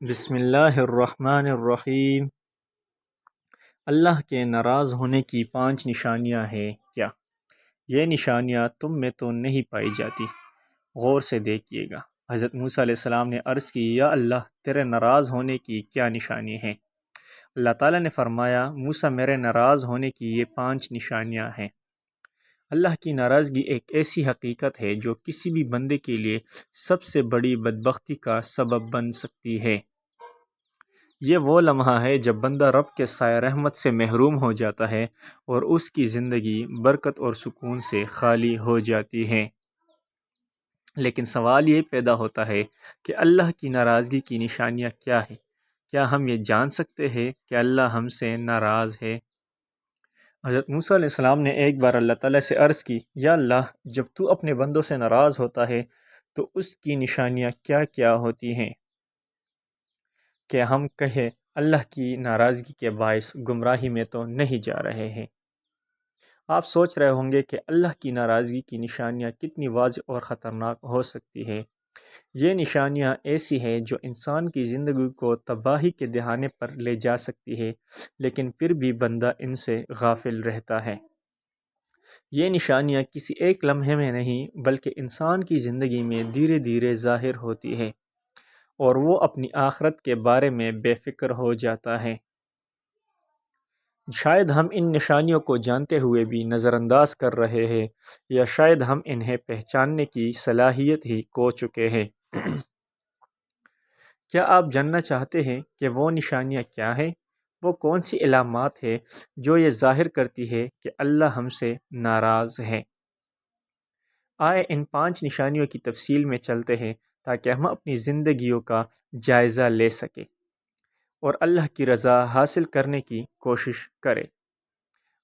بسم اللہ الرحمن الرحیم۔ اللہ کے ناراض ہونے کی 5 نشانیاں ہیں کیا؟ یہ نشانیاں تم میں تو نہیں پائی جاتی، غور سے دیکھیے گا۔ حضرت موسیٰ علیہ السلام نے عرض کی، یا اللہ تیرے ناراض ہونے کی کیا نشانی ہیں؟ اللہ تعالیٰ نے فرمایا، موسیٰ میرے ناراض ہونے کی یہ 5 نشانیاں ہیں۔ اللہ کی ناراضگی ایک ایسی حقیقت ہے جو کسی بھی بندے کے لیے سب سے بڑی بدبختی کا سبب بن سکتی ہے۔ یہ وہ لمحہ ہے جب بندہ رب کے سایہ رحمت سے محروم ہو جاتا ہے اور اس کی زندگی برکت اور سکون سے خالی ہو جاتی ہے۔ لیکن سوال یہ پیدا ہوتا ہے کہ اللہ کی ناراضگی کی نشانیاں کیا ہیں؟ کیا ہم یہ جان سکتے ہیں کہ اللہ ہم سے ناراض ہے؟ حضرت موسیٰ علیہ السلام نے ایک بار اللہ تعالیٰ سے عرض کی، یا اللہ جب تو اپنے بندوں سے ناراض ہوتا ہے تو اس کی نشانیاں کیا کیا ہوتی ہیں کہ ہم کہیں اللہ کی ناراضگی کے باعث گمراہی میں تو نہیں جا رہے ہیں۔ آپ سوچ رہے ہوں گے کہ اللہ کی ناراضگی کی نشانیاں کتنی واضح اور خطرناک ہو سکتی ہے۔ یہ نشانیاں ایسی ہیں جو انسان کی زندگی کو تباہی کے دہانے پر لے جا سکتی ہے، لیکن پھر بھی بندہ ان سے غافل رہتا ہے۔ یہ نشانیاں کسی ایک لمحے میں نہیں بلکہ انسان کی زندگی میں دھیرے دھیرے ظاہر ہوتی ہے اور وہ اپنی آخرت کے بارے میں بے فکر ہو جاتا ہے۔ شاید ہم ان نشانیوں کو جانتے ہوئے بھی نظر انداز کر رہے ہیں، یا شاید ہم انہیں پہچاننے کی صلاحیت ہی کھو چکے ہیں۔ کیا آپ جاننا چاہتے ہیں کہ وہ نشانیاں کیا ہیں؟ وہ کون سی علامات ہیں جو یہ ظاہر کرتی ہے کہ اللہ ہم سے ناراض ہے؟ آئے ان 5 نشانیوں کی تفصیل میں چلتے ہیں تاکہ ہم اپنی زندگیوں کا جائزہ لے سکیں اور اللہ کی رضا حاصل کرنے کی کوشش کریں۔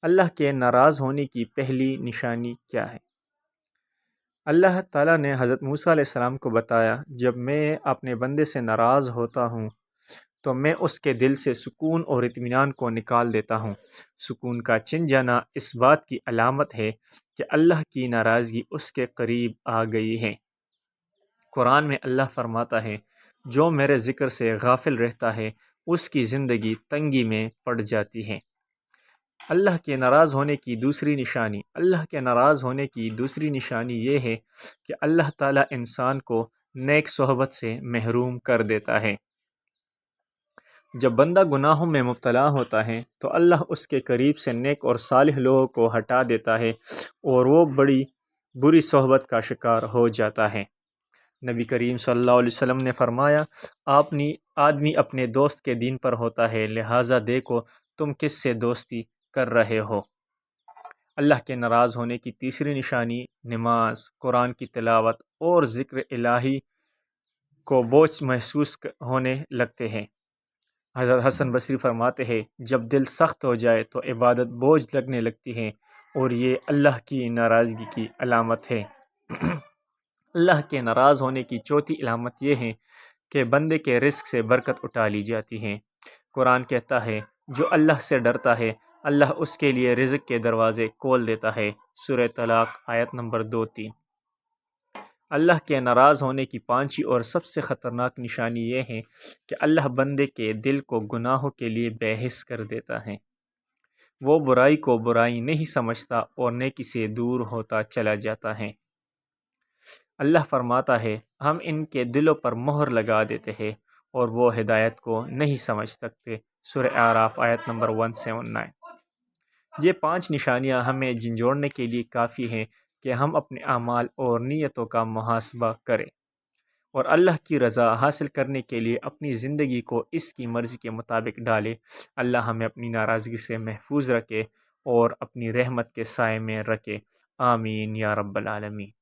اللہ کے ناراض ہونے کی پہلی نشانی کیا ہے؟ اللہ تعالیٰ نے حضرت موسیٰ علیہ السلام کو بتایا، جب میں اپنے بندے سے ناراض ہوتا ہوں تو میں اس کے دل سے سکون اور اطمینان کو نکال دیتا ہوں۔ سکون کا چھن جانا اس بات کی علامت ہے کہ اللہ کی ناراضگی اس کے قریب آ گئی ہے۔ قرآن میں اللہ فرماتا ہے، جو میرے ذکر سے غافل رہتا ہے اس کی زندگی تنگی میں پڑ جاتی ہے۔ اللہ کے ناراض ہونے کی دوسری نشانی یہ ہے کہ اللہ تعالیٰ انسان کو نیک صحبت سے محروم کر دیتا ہے۔ جب بندہ گناہوں میں مبتلا ہوتا ہے تو اللہ اس کے قریب سے نیک اور صالح لوگوں کو ہٹا دیتا ہے اور وہ بڑی بری صحبت کا شکار ہو جاتا ہے۔ نبی کریم صلی اللہ علیہ وسلم نے فرمایا، آدمی اپنے دوست کے دین پر ہوتا ہے، لہٰذا دیکھو تم کس سے دوستی کر رہے ہو۔ اللہ کے ناراض ہونے کی تیسری نشانی نماز، قرآن کی تلاوت اور ذکر الہی کو بوجھ محسوس ہونے لگتے ہیں۔ حضرت حسن بصری فرماتے ہیں، جب دل سخت ہو جائے تو عبادت بوجھ لگنے لگتی ہے اور یہ اللہ کی ناراضگی کی علامت ہے۔ اللہ کے ناراض ہونے کی چوتھی علامت یہ ہے کہ بندے کے رزق سے برکت اٹھا لی جاتی ہے۔ قرآن کہتا ہے، جو اللہ سے ڈرتا ہے اللہ اس کے لیے رزق کے دروازے کھول دیتا ہے۔ سورہ طلاق آیت نمبر 2-3۔ اللہ کے ناراض ہونے کی 5ویں اور سب سے خطرناک نشانی یہ ہے کہ اللہ بندے کے دل کو گناہوں کے لیے بے حس کر دیتا ہے۔ وہ برائی کو برائی نہیں سمجھتا اور نیکی سے دور ہوتا چلا جاتا ہے۔ اللہ فرماتا ہے، ہم ان کے دلوں پر مہر لگا دیتے ہیں اور وہ ہدایت کو نہیں سمجھ سکتے۔ سورہ اعراف آیت نمبر 179۔ یہ 5 نشانیاں ہمیں جھنجھوڑنے کے لیے کافی ہیں کہ ہم اپنے اعمال اور نیتوں کا محاسبہ کریں اور اللہ کی رضا حاصل کرنے کے لیے اپنی زندگی کو اس کی مرضی کے مطابق ڈالیں۔ اللہ ہمیں اپنی ناراضگی سے محفوظ رکھے اور اپنی رحمت کے سائے میں رکھے۔ آمین یا رب العالمین۔